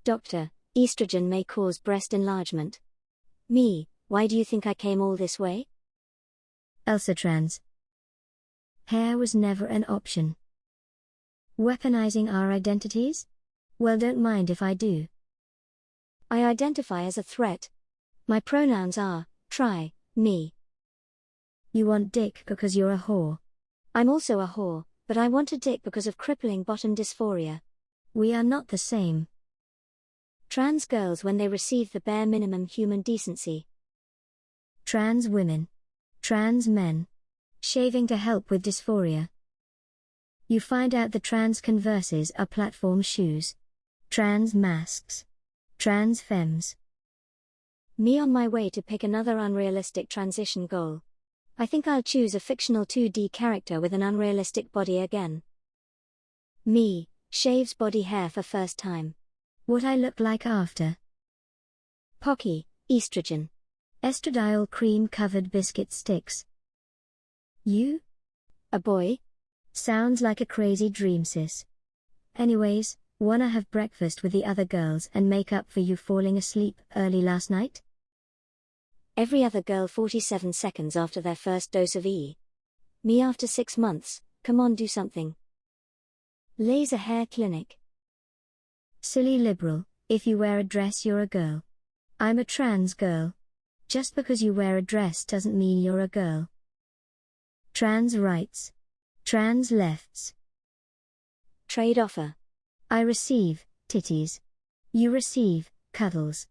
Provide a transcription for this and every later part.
Doctor, estrogen may cause breast enlargement. Me, why do you think I came all this way? Elsa trans. Hair was never an option. Weaponizing our identities? Well, don't mind if I do. I identify as a threat. My pronouns are, try, me. You want dick because you're a whore. I'm also a whore, but I want a dick because of crippling bottom dysphoria. We are not the same. Trans girls when they receive the bare minimum human decency. Trans women. Trans men. Shaving to help with dysphoria. You find out the trans Converses are platform shoes. Trans masks. Trans femmes. Me on my way to pick another unrealistic transition goal. I think I'll choose a fictional 2D character with an unrealistic body again. Me, shaves body hair for first time. What I look like after. Pocky, estrogen. Estradiol cream-covered biscuit sticks. You? A boy? Sounds like a crazy dream, sis. Anyways, wanna have breakfast with the other girls and make up for you falling asleep early last night? Every other girl 47 seconds after their first dose of E. Me after 6 months, come on do something. Laser hair clinic. Silly liberal, if you wear a dress you're a girl. I'm a trans girl. Just because you wear a dress doesn't mean you're a girl. Trans rights. Trans lefts. Trade offer. I receive titties. You receive cuddles.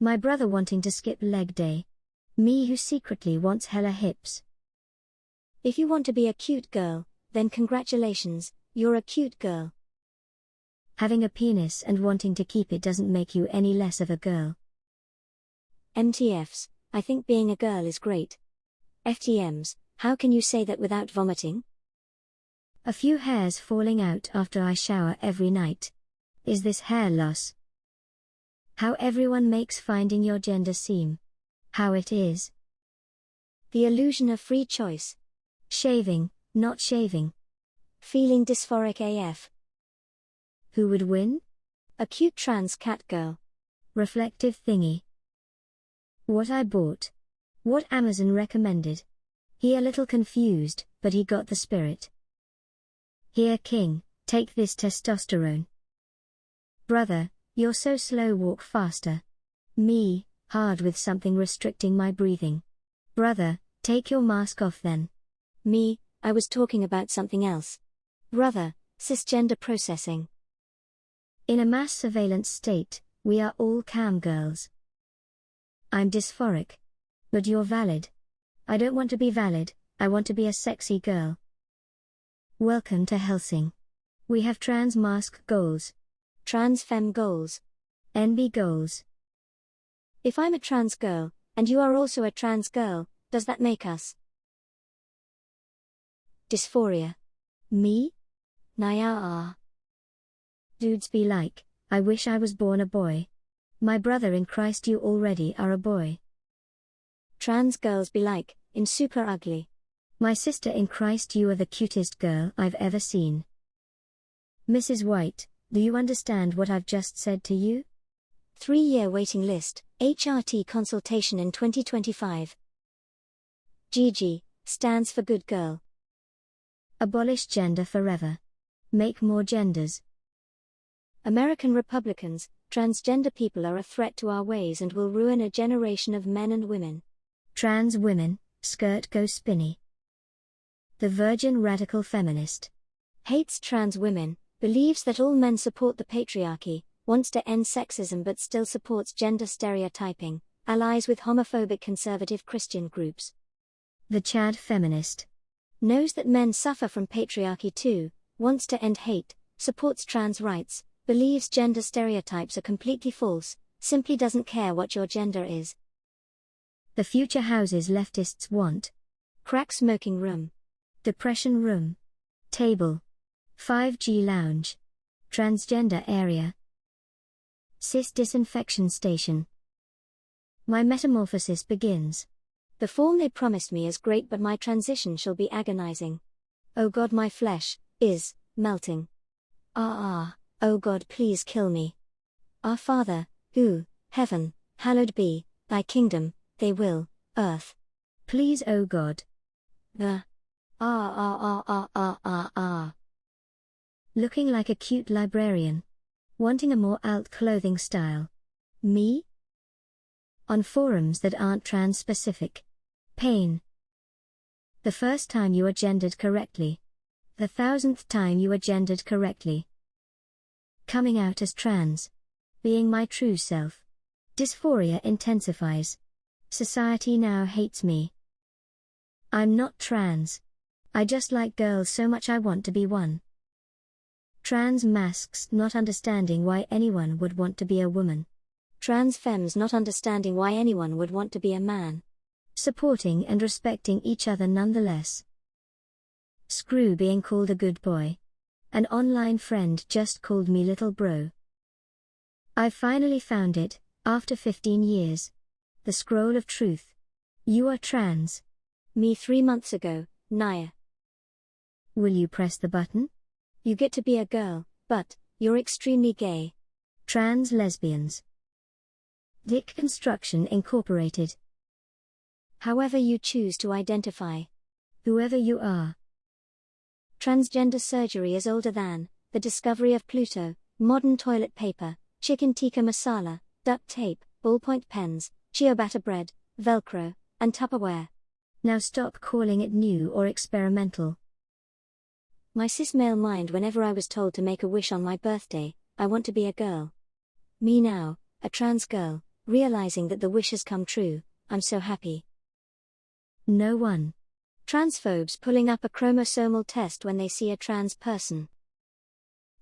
My brother wanting to skip leg day. Me who secretly wants hella hips. If you want to be a cute girl, then congratulations, you're a cute girl. Having a penis and wanting to keep it doesn't make you any less of a girl. MTFs, I think being a girl is great. FTMs, how can you say that without vomiting? A few hairs falling out after I shower every night. Is this hair loss? How everyone makes finding your gender seem. How it is. The illusion of free choice. Shaving, not shaving. Feeling dysphoric AF. Who would win? A cute trans cat girl. Reflective thingy. What I bought. What Amazon recommended. He a little confused, but he got the spirit. Here king, take this testosterone. Brother, you're so slow, walk faster. Me, hard with something restricting my breathing. Brother, take your mask off then. Me, I was talking about something else. Brother, cisgender processing. In a mass surveillance state, we are all cam girls. I'm dysphoric. But you're valid. I don't want to be valid, I want to be a sexy girl. Welcome to Helsing. We have trans mask goals. Trans femme goals. NB goals. If I'm a trans girl, and you are also a trans girl, does that make us? Dysphoria. Me? Naya. Dudes be like, I wish I was born a boy. My brother in Christ, you already are a boy. Trans girls be like, in super ugly. My sister in Christ, you are the cutest girl I've ever seen. Mrs. White, do you understand what I've just said to you? 3-year waiting list, HRT consultation in 2025. GG, stands for good girl. Abolish gender forever. Make more genders. American Republicans, transgender people are a threat to our ways and will ruin a generation of men and women. Trans women, skirt go spinny. The virgin radical feminist. Hates trans women, believes that all men support the patriarchy, wants to end sexism but still supports gender stereotyping, allies with homophobic conservative Christian groups. The Chad feminist. Knows that men suffer from patriarchy too, wants to end hate, supports trans rights, believes gender stereotypes are completely false, simply doesn't care what your gender is. The future houses leftists want. Crack smoking room. Depression room. Table. 5G lounge. Transgender area. Cis disinfection station. My metamorphosis begins. The form they promised me is great, but my transition shall be agonizing. Oh God, my flesh is melting. Oh God, please kill me. Our Father, who, heaven, hallowed be, thy kingdom, thy will, earth. Please, O God. The. Looking like a cute librarian. Wanting a more alt clothing style. Me? On forums that aren't trans specific. Pain. The first time you are gendered correctly. The 1000th time you are gendered correctly. Coming out as trans. Being my true self. Dysphoria intensifies. Society now hates me. I'm not trans. I just like girls so much I want to be one. Trans masks not understanding why anyone would want to be a woman. Trans femmes not understanding why anyone would want to be a man. Supporting and respecting each other nonetheless. Screw being called a good boy. An online friend just called me little bro. I finally found it, after 15 years. The scroll of truth. You are trans. Me 3 months ago, Naya. Will you press the button? You get to be a girl, but you're extremely gay. Trans lesbians. Dick Construction Incorporated. However you choose to identify. Whoever you are. Transgender surgery is older than the discovery of Pluto, modern toilet paper, chicken tikka masala, duct tape, ballpoint pens, ciabatta bread, Velcro, and Tupperware. Now stop calling it new or experimental. My cis-male mind, whenever I was told to make a wish on my birthday, I want to be a girl. Me now, a trans girl, realizing that the wish has come true, I'm so happy. No one. Transphobes pulling up a chromosomal test when they see a trans person.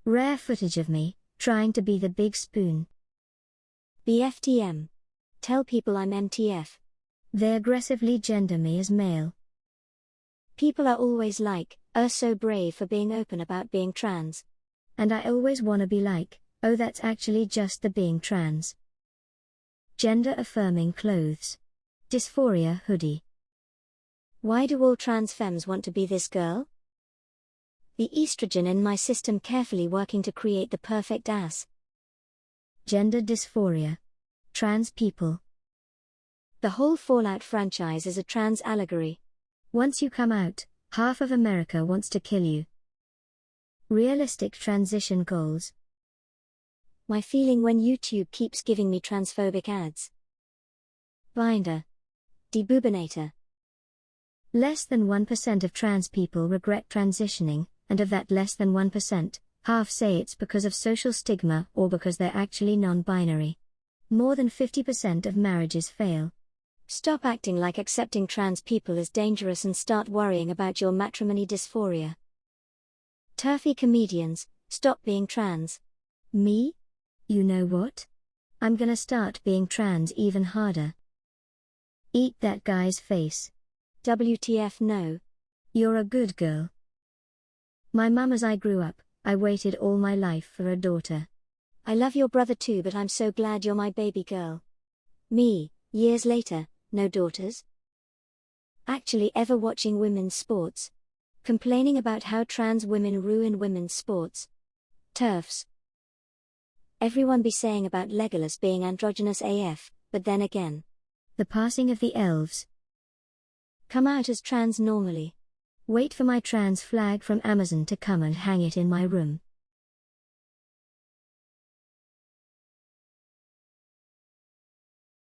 Rare footage of me, trying to be the big spoon. BFTM. Tell people I'm MTF. They aggressively gender me as male. People are always like, so brave for being open about being trans. And I always wanna be like, oh, that's actually just the being trans. Gender affirming clothes. Dysphoria hoodie. Why do all trans femmes want to be this girl? The estrogen in my system carefully working to create the perfect ass. Gender dysphoria. Trans people. The whole Fallout franchise is a trans allegory. Once you come out, half of America wants to kill you. Realistic transition goals. My feeling when YouTube keeps giving me transphobic ads. Binder. Debubinator. Less than 1% of trans people regret transitioning, and of that less than 1%, half say it's because of social stigma or because they're actually non-binary. More than 50% of marriages fail. Stop acting like accepting trans people is dangerous and start worrying about your matrimony dysphoria. Turfy comedians, stop being trans. Me? You know what? I'm gonna start being trans even harder. Eat that guy's face. WTF no. You're a good girl. My mum, as I grew up, I waited all my life for a daughter. I love your brother too, but I'm so glad you're my baby girl. Me, years later, no daughters? Actually ever watching women's sports. Complaining about how trans women ruin women's sports. TERFs. Everyone be saying about Legolas being androgynous AF, but then again. The passing of the elves. Come out as trans normally. Wait for my trans flag from Amazon to come and hang it in my room.